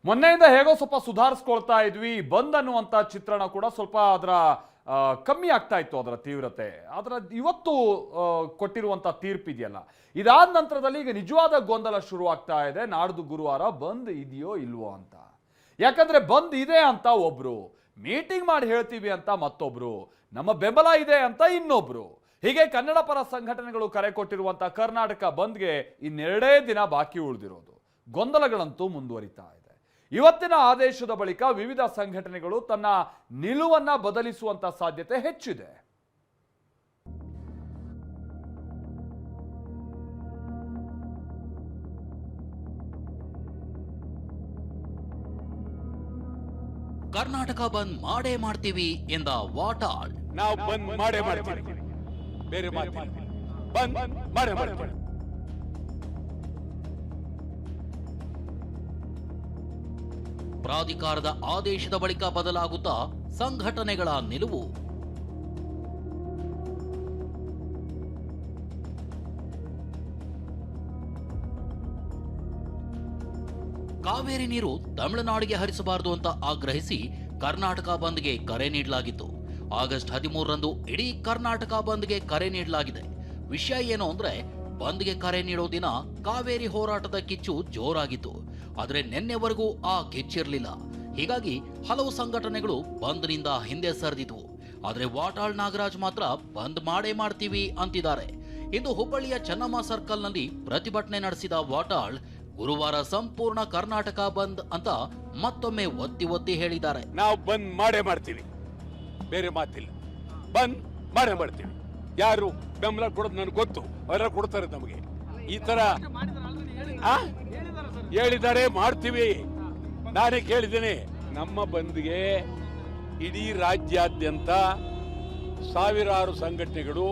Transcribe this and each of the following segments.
ಮೊನ್ನೆಯಿಂದ ಹೇಗೋ ಸ್ವಲ್ಪ ಸುಧಾರಿಸ್ಕೊಳ್ತಾ ಇದ್ವಿ, ಬಂದ್ ಅನ್ನುವಂಥ ಚಿತ್ರಣ ಕೂಡ ಸ್ವಲ್ಪ ಅದರ ಕಮ್ಮಿ ಆಗ್ತಾ ಇತ್ತು ಅದರ ತೀವ್ರತೆ. ಅದರ ಇವತ್ತು ಕೊಟ್ಟಿರುವಂಥ ತೀರ್ಪಿದೆಯಲ್ಲ, ಇದಾದ ನಂತರದಲ್ಲಿ ಈಗ ನಿಜವಾದ ಗೊಂದಲ ಶುರು ಆಗ್ತಾ ಇದೆ. ನಾಡ್ದು ಗುರುವಾರ ಬಂದ್ ಇದೆಯೋ ಇಲ್ವೋ ಅಂತ. ಯಾಕಂದ್ರೆ ಬಂದ್ ಇದೆ ಅಂತ ಒಬ್ರು, ಮೀಟಿಂಗ್ ಮಾಡಿ ಹೇಳ್ತೀವಿ ಅಂತ ಮತ್ತೊಬ್ರು, ನಮ್ಮ ಬೆಂಬಲ ಇದೆ ಅಂತ ಇನ್ನೊಬ್ರು. ಹೀಗೆ ಕನ್ನಡ ಪರ ಸಂಘಟನೆಗಳು ಕರೆ ಕೊಟ್ಟಿರುವಂಥ ಕರ್ನಾಟಕ ಬಂದ್ಗೆ ಇನ್ನೆರಡೇ ದಿನ ಬಾಕಿ ಉಳಿದಿರೋದು. ಗೊಂದಲಗಳಂತೂ ಮುಂದುವರಿತಾ ಇದೆ. ಇವತ್ತಿನ ಆದೇಶದ ಬಳಿಕ ವಿವಿಧ ಸಂಘಟನೆಗಳು ತನ್ನ ನಿಲುವನ್ನ ಬದಲಿಸುವಂತ ಸಾಧ್ಯತೆ ಹೆಚ್ಚಿದೆ. ಕರ್ನಾಟಕ ಬಂದ್ ಮಾಡೇ ಮಾಡ್ತೀವಿ ಎಂದ ವಾಟಾಳ್. ನಾವು ಬಂದ್ ಮಾಡೇ ಮಾಡ್ತೀವಿ, ಬೇರೆ ಮಾತಿಲ್ಲ. ಬಂದ್ ಮಾಡೇ ಮಾಡ್ತೀವಿ. ಪ್ರಾಧಿಕಾರದ ಆದೇಶದ ಬಳಿಕ ಬದಲಾಗುತ್ತಾ ಸಂಘಟನೆಗಳ ನಿಲುವು. ಕಾವೇರಿ ನೀರು ತಮಿಳುನಾಡಿಗೆ ಹರಿಸಬಾರದು ಅಂತ ಆಗ್ರಹಿಸಿ ಕರ್ನಾಟಕ ಬಂದ್ಗೆ ಕರೆ ನೀಡಲಾಗಿತ್ತು. ಆಗಸ್ಟ್ 13ರಂದು ಇಡೀ ಕರ್ನಾಟಕ ಬಂದ್ಗೆ ಕರೆ ನೀಡಲಾಗಿದೆ. ವಿಷಯ ಏನು ಅಂದ್ರೆ, ಬಂದ್ಗೆ ಕರೆ ನೀಡೋ ದಿನ ಕಾವೇರಿ ಹೋರಾಟದ ಕಿಚ್ಚು ಜೋರಾಗಿತ್ತು. ಆದ್ರೆ ನಿನ್ನೆವರೆಗೂ ಆ ಕಿಚ್ಚಿರಲಿಲ್ಲ. ಹೀಗಾಗಿ ಹಲವು ಸಂಘಟನೆಗಳು ಬಂದ್ನಿಂದ ಹಿಂದೆ ಸರಿದಿದ್ವು. ಆದ್ರೆ ವಾಟಾಳ್ ನಾಗರಾಜ್ ಮಾತ್ರ ಬಂದ್ ಮಾಡೇ ಮಾಡ್ತೀವಿ ಅಂತಿದ್ದಾರೆ. ಇಂದು ಹುಬ್ಬಳ್ಳಿಯ ಚೆನ್ನಮ್ಮ ಸರ್ಕಲ್ನಲ್ಲಿ ಪ್ರತಿಭಟನೆ ನಡೆಸಿದ ವಾಟಾಳ್ ಗುರುವಾರ ಸಂಪೂರ್ಣ ಕರ್ನಾಟಕ ಬಂದ್ ಅಂತ ಮತ್ತೊಮ್ಮೆ ಒತ್ತಿ ಒತ್ತಿ ಹೇಳಿದ್ದಾರೆ. ನಾವು ಬಂದ್ ಮಾಡೇ ಮಾಡ್ತೀವಿ, ಬೇರೆ ಮಾತಿಲ್ಲ. ಬಂದ್ ಮಾಡೇ ಮಾಡ್ತೀವಿ. ಯಾರು ಬೆಂಬಲ ಕೊಡೋದು ನನಗೆ ಗೊತ್ತು, ಅವರೆಲ್ಲ ಕೊಡ್ತಾರೆ ನಮಗೆ. ಈ ತರ ಹೇಳಿದ್ದಾರೆ, ಮಾಡ್ತೀವಿ. ನಾನೇ ಕೇಳಿದ್ದೇನೆ, ನಮ್ಮ ಬಂದ್ಗೆ ಇಡೀ ರಾಜ್ಯಾದ್ಯಂತ ಸಾವಿರಾರು ಸಂಘಟನೆಗಳು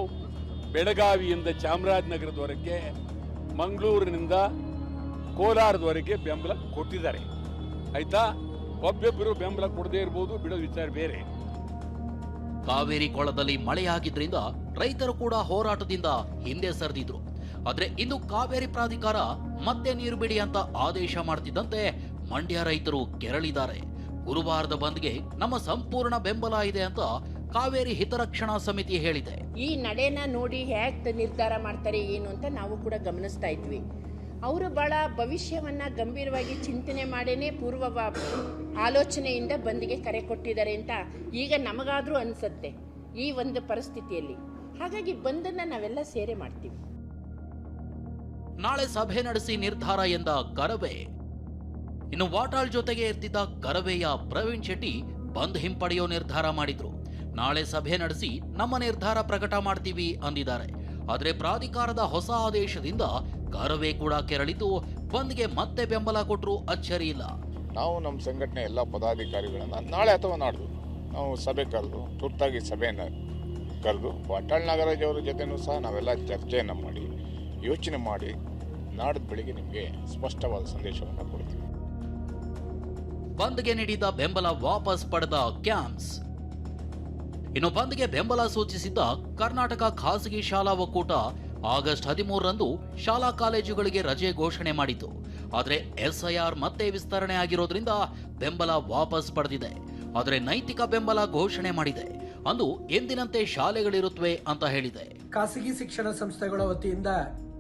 ಬೆಳಗಾವಿಯಿಂದ ಚಾಮರಾಜನಗರದವರೆಗೆ, ಮಂಗಳೂರಿನಿಂದ ಕೋಲಾರದವರೆಗೆ ಬೆಂಬಲ ಕೊಟ್ಟಿದ್ದಾರೆ. ಆಯ್ತಾ, ಒಬ್ಬೊಬ್ಬರು ಬೆಂಬಲ ಕೊಡದೇ ಇರಬಹುದು, ಬಿಡೋ ವಿಚಾರ ಬೇರೆ. ಕಾವೇರಿ ಕೊಳದಲ್ಲಿ ಮಳೆಯಾಗಿದ್ರಿಂದ ರೈತರು ಕೂಡ ಹೋರಾಟದಿಂದ ಹಿಂದೆ ಸರಿದಿದ್ರು. ಆದ್ರೆ ಇಂದು ಕಾವೇರಿ ಪ್ರಾಧಿಕಾರ ಮತ್ತೆ ನೀರು ಬಿಡಿ ಅಂತ ಆದೇಶ ಮಾಡ್ತಿದ್ದಂತೆ ಮಂಡ್ಯ ರೈತರು ಕೆರಳಿದ್ದಾರೆ. ಗುರುವಾರದ ಬಂದ್ಗೆ ನಮ್ಮ ಸಂಪೂರ್ಣ ಬೆಂಬಲ ಇದೆ ಅಂತ ಕಾವೇರಿ ಹಿತರಕ್ಷಣಾ ಸಮಿತಿ ಹೇಳಿದೆ. ಈ ನಡೆನ ನೋಡಿ ಹೇಗೆ ನಿರ್ಧಾರ ಮಾಡ್ತಾರೆ ಏನು ಅಂತ ನಾವು ಕೂಡ ಗಮನಿಸ್ತಾ ಇದ್ವಿ. ಅವರು ಬಹಳ ಭವಿಷ್ಯವನ್ನ ಗಂಭೀರವಾಗಿ ಚಿಂತನೆ ಮಾಡೇನೆ ಪೂರ್ವ ಆಲೋಚನೆಯಿಂದ ಬಂದ್ಗೆ ಕರೆ ಕೊಟ್ಟಿದ್ದಾರೆ ಅಂತ ಈಗ ನಮಗಾದ್ರೂ ಅನ್ಸುತ್ತೆ ಈ ಒಂದು ಪರಿಸ್ಥಿತಿಯಲ್ಲಿ. ಹಾಗಾಗಿ ಬಂದನ್ನ ನಾವೆಲ್ಲ ಸೇರೆ ಮಾಡ್ತೀವಿ. ನಾಳೆ ಸಭೆ ನಡೆಸಿ ನಿರ್ಧಾರ ಎಂದ ಕರವೇ. ಇನ್ನು ವಾಟಾಳ್ ಜೊತೆಗೆ ಇರ್ತಿದ್ದ ಕರವೆಯ ಪ್ರವೀಣ್ ಶೆಟ್ಟಿ ಬಂದ್ ಹಿಂಪಡೆಯೋ ನಿರ್ಧಾರ ಮಾಡಿದ್ರು. ನಾಳೆ ಸಭೆ ನಡೆಸಿ ನಮ್ಮ ನಿರ್ಧಾರ ಪ್ರಕಟ ಮಾಡ್ತೀವಿ ಅಂದಿದ್ದಾರೆ. ಆದ್ರೆ ಪ್ರಾಧಿಕಾರದ ಹೊಸ ಆದೇಶದಿಂದ ಕರವೇ ಕೂಡ ಕೆರಳಿತು. ಬಂದ್ಗೆ ಮತ್ತೆ ಬೆಂಬಲ ಕೊಟ್ಟರು ಅಚ್ಚರಿ ಇಲ್ಲ. ನಾವು ನಮ್ಮ ಸಂಘಟನೆ ಎಲ್ಲ ಪದಾಧಿಕಾರಿಗಳನ್ನ ನಾಳೆ ಅಥವಾ ನಾಡ್ದು ನಾವು ಸಭೆ ಕರೆದು, ತುರ್ತಾಗಿ ಸಭೆಯನ್ನು ಕರೆದು ವಾಟಾಳ್ ನಾಗರಾಜ್ ಅವರ ಜೊತೆನೂ ಸಹ ನಾವೆಲ್ಲ ಚರ್ಚೆಯನ್ನು ಮಾಡಿ ಯೋಚನೆ ಮಾಡಿ ನಾಡಿದ ಬೆಳಿಗ್ಗೆ ನಿಮಗೆ ಸ್ಪಷ್ಟವಾದ ಸಂದೇಶವನ್ನು ಕೊಡ್ತೀವಿ. ಬಂದ್ಗೆ ನೀಡಿದ ಬೆಂಬಲ ವಾಪಸ್ ಪಡೆದ ಕ್ಯಾಂಪ್ಸ್. ಇನ್ನು ಬಂದ್ಗೆ ಬೆಂಬಲ ಸೂಚಿಸಿದ್ದ ಕರ್ನಾಟಕ ಖಾಸಗಿ ಶಾಲಾ ಒಕ್ಕೂಟ ಆಗಸ್ಟ್ 13ರಂದು ಶಾಲಾ ಕಾಲೇಜುಗಳಿಗೆ ರಜೆ ಘೋಷಣೆ ಮಾಡಿತು. ಆದ್ರೆ SIR ಮತ್ತೆ ವಿಸ್ತರಣೆ ಆಗಿರೋದ್ರಿಂದ ಬೆಂಬಲ ವಾಪಸ್ ಪಡೆದಿದೆ. ಆದ್ರೆ ನೈತಿಕ ಬೆಂಬಲ ಘೋಷಣೆ ಮಾಡಿದೆ. ಅಂದು ಎಂದಿನಂತೆ ಶಾಲೆಗಳಿರುತ್ತವೆ ಅಂತ ಹೇಳಿದೆ. ಖಾಸಗಿ ಶಿಕ್ಷಣ ಸಂಸ್ಥೆಗಳ ವತಿಯಿಂದ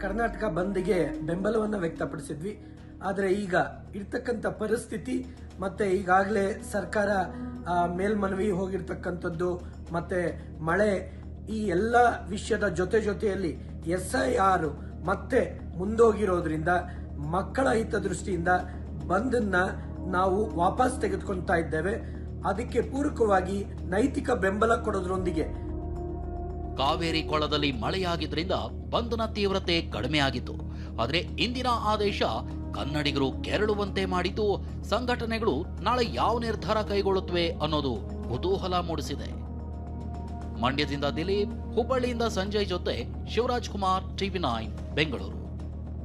ಕರ್ನಾಟಕ ಬಂದ್ಗೆ ಬೆಂಬಲವನ್ನು ವ್ಯಕ್ತಪಡಿಸಿದ್ವಿ. ಆದರೆ ಈಗ ಇರ್ತಕ್ಕಂಥ ಪರಿಸ್ಥಿತಿ ಮತ್ತೆ ಈಗಾಗಲೇ ಸರ್ಕಾರ ಮೇಲ್ಮನವಿ ಹೋಗಿರ್ತಕ್ಕಂಥದ್ದು ಮತ್ತೆ ಮಳೆ, ಈ ಎಲ್ಲ ವಿಷಯದ ಜೊತೆಯಲ್ಲಿ SIR ಮತ್ತೆ ಮುಂದೋಗಿರೋದ್ರಿಂದ ಮಕ್ಕಳ ಹಿತದೃಷ್ಟಿಯಿಂದ ಬಂದನ್ನ ನಾವು ವಾಪಸ್ ತೆಗೆದುಕೊಳ್ತಾ ಇದ್ದೇವೆ. ಅದಕ್ಕೆ ಪೂರಕವಾಗಿ ನೈತಿಕ ಬೆಂಬಲ ಕೊಡೋದ್ರೊಂದಿಗೆ ಕಾವೇರಿ ಕೊಳದಲ್ಲಿ ಮಳೆಯಾಗಿದ್ರಿಂದ ಬಂದ್ನ ತೀವ್ರತೆ ಕಡಿಮೆ ಆಗಿತ್ತು. ಆದ್ರೆ ಇಂದಿನ ಆದೇಶ ಕನ್ನಡಿಗರು ಕೆರಳುವಂತೆ ಮಾಡಿದ್ದು. ಸಂಘಟನೆಗಳು ನಾಳೆ ಯಾವ ನಿರ್ಧಾರ ಕೈಗೊಳ್ಳುತ್ತವೆ ಅನ್ನೋದು ಕುತೂಹಲ ಮೂಡಿಸಿದೆ. ಮಂಡ್ಯದಿಂದ ದಿಲೀಪ್, ಹುಬ್ಬಳ್ಳಿಯಿಂದ ಸಂಜಯ್ ಜೊತೆ ಶಿವರಾಜ್ ಕುಮಾರ್, TV9 ಬೆಂಗಳೂರು.